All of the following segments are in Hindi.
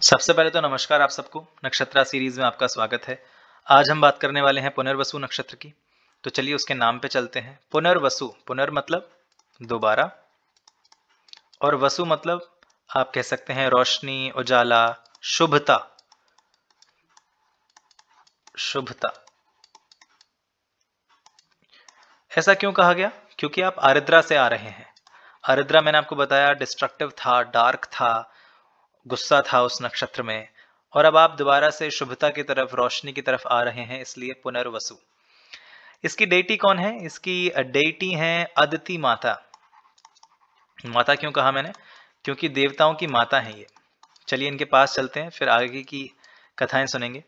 सबसे पहले तो नमस्कार आप सबको। नक्षत्रा सीरीज में आपका स्वागत है। आज हम बात करने वाले हैं पुनर्वसु नक्षत्र की। तो चलिए उसके नाम पे चलते हैं। पुनर्वसु, पुनर् मतलब दोबारा, और वसु मतलब आप कह सकते हैं रोशनी, उजाला, शुभता। शुभता ऐसा क्यों कहा गया? क्योंकि आप आरिद्रा से आ रहे हैं। आरिद्रा मैंने आपको बताया डिस्ट्रक्टिव था, डार्क था, गुस्सा था उस नक्षत्र में, और अब आप दोबारा से शुभता की तरफ, रोशनी की तरफ आ रहे हैं, इसलिए पुनर्वसु। इसकी डेटी कौन है? इसकी डेटी है अदिति माता। माता क्यों कहा मैंने? क्योंकि देवताओं की माता है ये। चलिए इनके पास चलते हैं, फिर आगे की कथाएं सुनेंगे।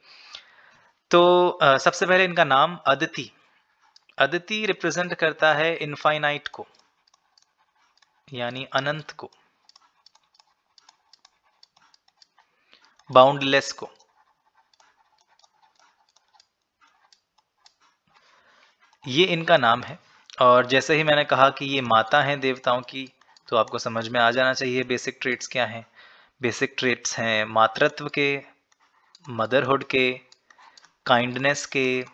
तो सबसे पहले इनका नाम अदिति। अदिति रिप्रेजेंट करता है इनफाइनाइट को, यानी अनंत को, बाउंडलेस को। ये इनका नाम है। और जैसे ही मैंने कहा कि ये माता हैं देवताओं की, तो आपको समझ में आ जाना चाहिए बेसिक ट्रेट्स क्या हैं। बेसिक ट्रेट्स हैं मातृत्व के, मदरहुड के, काइंडनेस के,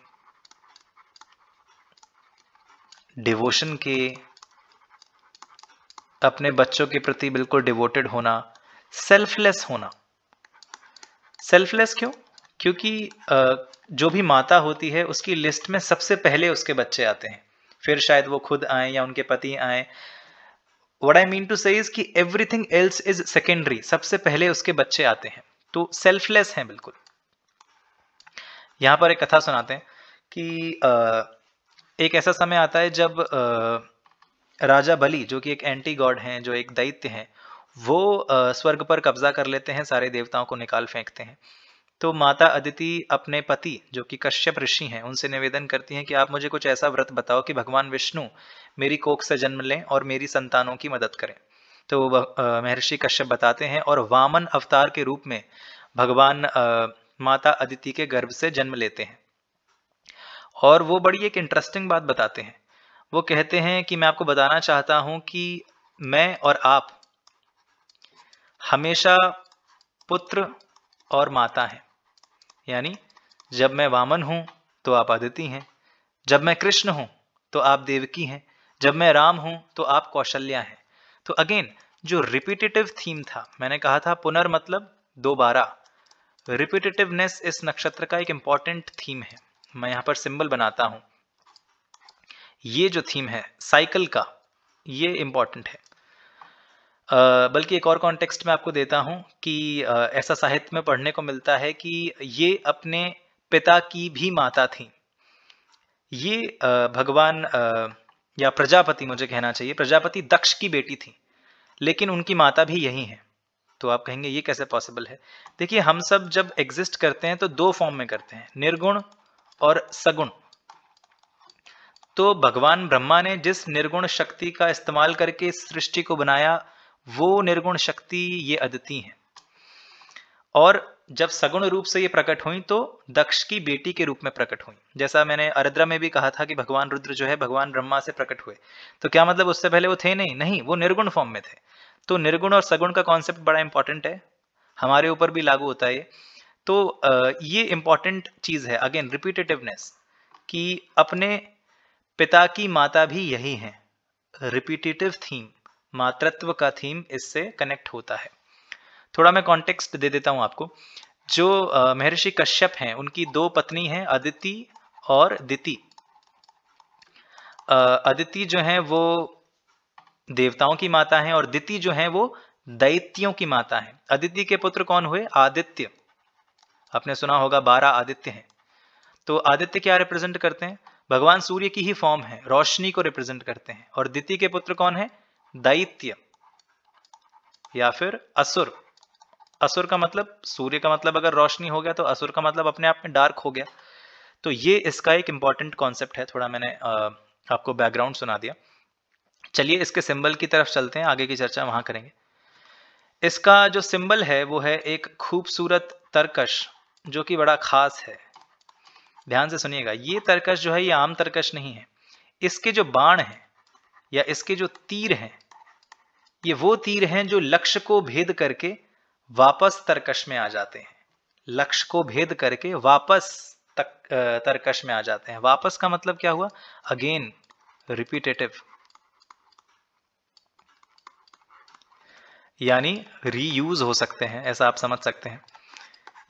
डिवोशन के, अपने बच्चों के प्रति बिल्कुल डिवोटेड होना, सेल्फलेस होना। सेल्फलेस क्यों? क्योंकि जो भी माता होती है उसकी लिस्ट में सबसे पहले उसके बच्चे आते हैं, फिर शायद वो खुद आए या उनके पति आए। व्हाट आई मीन टू से इज कि एवरीथिंग एल्स इज सेकेंडरी, सबसे पहले उसके बच्चे आते हैं। तो सेल्फलेस हैं बिल्कुल। यहां पर एक कथा सुनाते हैं कि एक ऐसा समय आता है जब राजा बलि, जो कि एक एंटी गॉड हैं, जो एक दैत्य हैं, वो स्वर्ग पर कब्जा कर लेते हैं, सारे देवताओं को निकाल फेंकते हैं। तो माता अदिति अपने पति, जो कि कश्यप ऋषि हैं, उनसे निवेदन करती हैं कि आप मुझे कुछ ऐसा व्रत बताओ कि भगवान विष्णु मेरी कोख से जन्म लें और मेरी संतानों की मदद करें। तो महर्षि कश्यप बताते हैं और वामन अवतार के रूप में भगवान माता अदिति के गर्भ से जन्म लेते हैं। और वो बड़ी एक इंटरेस्टिंग बात बताते हैं। वो कहते हैं कि मैं आपको बताना चाहता हूं कि मैं और आप हमेशा पुत्र और माता हैं। यानी जब मैं वामन हूं तो आप अदिति हैं, जब मैं कृष्ण हूं तो आप देवकी हैं, जब मैं राम हूं तो आप कौशल्या हैं। तो अगेन जो रिपीटेटिव थीम था, मैंने कहा था पुनर् मतलब दोबारा, रिपीटेटिवनेस इस नक्षत्र का एक इंपॉर्टेंट थीम है। मैं यहां पर सिंबल बनाता हूं। ये जो थीम है साइकिल का, ये इंपॉर्टेंट है। बल्कि एक और कॉन्टेक्स्ट में आपको देता हूं कि ऐसा साहित्य में पढ़ने को मिलता है कि ये अपने पिता की भी माता थी। ये भगवान या प्रजापति, मुझे कहना चाहिए, प्रजापति दक्ष की बेटी थी, लेकिन उनकी माता भी यही है। तो आप कहेंगे ये कैसे पॉसिबल है? देखिए, हम सब जब एग्जिस्ट करते हैं तो दो फॉर्म में करते हैं, निर्गुण और सगुण। तो भगवान ब्रह्मा ने जिस निर्गुण शक्ति का इस्तेमाल करके इस सृष्टि को बनाया, वो निर्गुण शक्ति ये अदिति है। और जब सगुण रूप से ये प्रकट हुई तो दक्ष की बेटी के रूप में प्रकट हुई। जैसा मैंने आरिद्रा में भी कहा था कि भगवान रुद्र जो है भगवान ब्रह्मा से प्रकट हुए, तो क्या मतलब उससे पहले वो थे? नहीं, वो निर्गुण फॉर्म में थे। तो निर्गुण और सगुण का कॉन्सेप्ट बड़ा इंपॉर्टेंट है, हमारे ऊपर भी लागू होता है ये। तो ये इंपॉर्टेंट चीज है, अगेन रिपीटेटिवनेस, कि अपने पिता की माता भी यही है। रिपीटेटिव थीम, मातृत्व का थीम इससे कनेक्ट होता है। थोड़ा मैं कॉन्टेक्स्ट दे देता हूं आपको। जो महर्षि कश्यप हैं, उनकी दो पत्नी हैं, अदिति और दिति। अदिति जो है वो देवताओं की माता हैं और दिति जो है वो दैत्यों की माता है। अदिति के पुत्र कौन हुए? आदित्य। आपने सुना होगा 12 आदित्य हैं। तो आदित्य क्या रिप्रेजेंट करते हैं? भगवान सूर्य की ही फॉर्म है, रोशनी को रिप्रेजेंट करते हैं। और दिति के पुत्र कौन है? दैत्य या फिर असुर। असुर का मतलब, सूर्य का मतलब अगर रोशनी हो गया, तो असुर का मतलब अपने आप में डार्क हो गया। तो ये इसका एक इंपॉर्टेंट कॉन्सेप्ट है। थोड़ा मैंने आपको बैकग्राउंड सुना दिया। चलिए इसके सिंबल की तरफ चलते हैं, आगे की चर्चा वहां करेंगे। इसका जो सिंबल है वो है एक खूबसूरत तरकश, जो कि बड़ा खास है। ध्यान से सुनिएगा, ये तरकश जो है ये आम तरकश नहीं है। इसके जो बाण हैं या इसके जो तीर हैं, ये वो तीर हैं जो लक्ष्य को भेद करके वापस तर्कश में आ जाते हैं। लक्ष्य को भेद करके वापस तर्कश में आ जाते हैं। वापस का मतलब क्या हुआ? अगेन, रिपीटेटिव, यानी रीयूज हो सकते हैं, ऐसा आप समझ सकते हैं।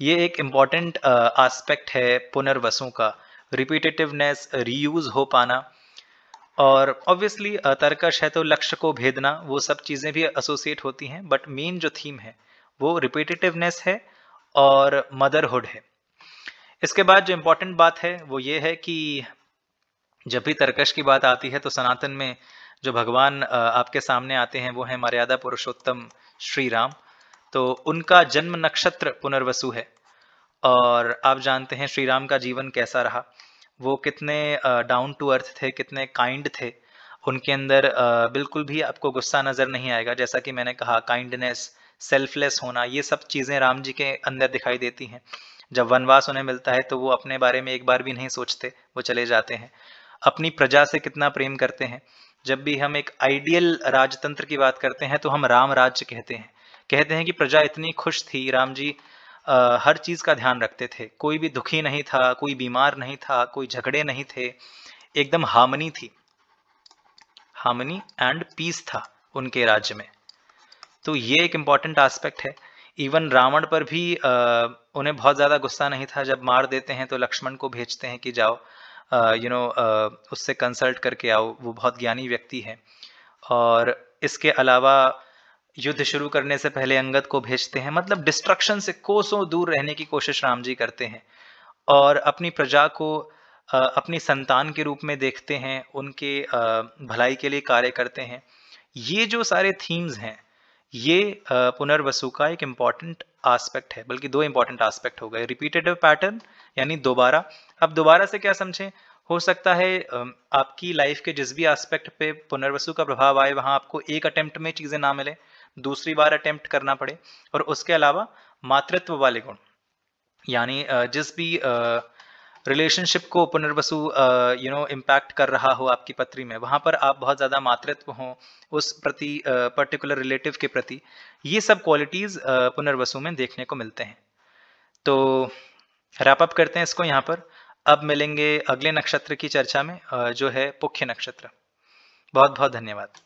ये एक इम्पॉर्टेंट एस्पेक्ट है पुनर्वसु का, रिपीटेटिवनेस, रीयूज हो पाना। और ऑब्वियसली तर्कश है तो लक्ष्य को भेदना, वो सब चीज़ें भी एसोसिएट होती हैं, बट मेन जो थीम है वो रिपीटेटिवनेस है और मदरहुड है। इसके बाद जो इम्पोर्टेंट बात है वो ये है कि जब भी तर्कश की बात आती है तो सनातन में जो भगवान आपके सामने आते हैं वो है मर्यादा पुरुषोत्तम श्री राम। तो उनका जन्म नक्षत्र पुनर्वसु है। और आप जानते हैं श्री राम का जीवन कैसा रहा, वो कितने डाउन टू अर्थ थे, कितने काइंड थे। उनके अंदर बिल्कुल भी आपको गुस्सा नजर नहीं आएगा। जैसा कि मैंने कहा, काइंडनेस, सेल्फलेस होना, ये सब चीजें राम जी के अंदर दिखाई देती हैं। जब वनवास उन्हें मिलता है तो वो अपने बारे में एक बार भी नहीं सोचते, वो चले जाते हैं। अपनी प्रजा से कितना प्रेम करते हैं। जब भी हम एक आइडियल राजतंत्र की बात करते हैं तो हम राम राज्य कहते हैं कि प्रजा इतनी खुश थी, राम जी हर चीज का ध्यान रखते थे, कोई भी दुखी नहीं था, कोई बीमार नहीं था, कोई झगड़े नहीं थे, एकदम हार्मनी थी, हार्मनी एंड पीस था उनके राज्य में। तो ये एक इम्पॉर्टेंट एस्पेक्ट है। इवन रावण पर भी उन्हें बहुत ज़्यादा गुस्सा नहीं था। जब मार देते हैं तो लक्ष्मण को भेजते हैं कि जाओ उससे कंसल्ट करके आओ, वो बहुत ज्ञानी व्यक्ति है। और इसके अलावा युद्ध शुरू करने से पहले अंगद को भेजते हैं। मतलब डिस्ट्रक्शन से कोसों दूर रहने की कोशिश राम जी करते हैं और अपनी प्रजा को अपनी संतान के रूप में देखते हैं, उनके भलाई के लिए कार्य करते हैं। ये जो सारे थीम्स हैं, ये पुनर्वसु का एक इम्पॉर्टेंट एस्पेक्ट है, बल्कि दो इम्पॉर्टेंट एस्पेक्ट हो गए। रिपीटेटिव पैटर्न यानी दोबारा। अब दोबारा से क्या समझें? हो सकता है आपकी लाइफ के जिस भी एस्पेक्ट पे पुनर्वसु का प्रभाव आए वहां आपको एक अटेम्प्ट में चीजें ना मिले, दूसरी बार अटेम्प्ट करना पड़े। और उसके अलावा मातृत्व वाले गुण, यानी जिस भी रिलेशनशिप को पुनर्वसु इम्पैक्ट कर रहा हो आपकी पत्री में, वहां पर आप बहुत ज्यादा मातृत्व हो उस प्रति, पर्टिकुलर रिलेटिव के प्रति, ये सब क्वालिटीज पुनर्वसु में देखने को मिलते हैं। तो रैप अप करते हैं इसको यहाँ पर। अब मिलेंगे अगले नक्षत्र की चर्चा में, जो है पुख्य नक्षत्र। बहुत बहुत धन्यवाद।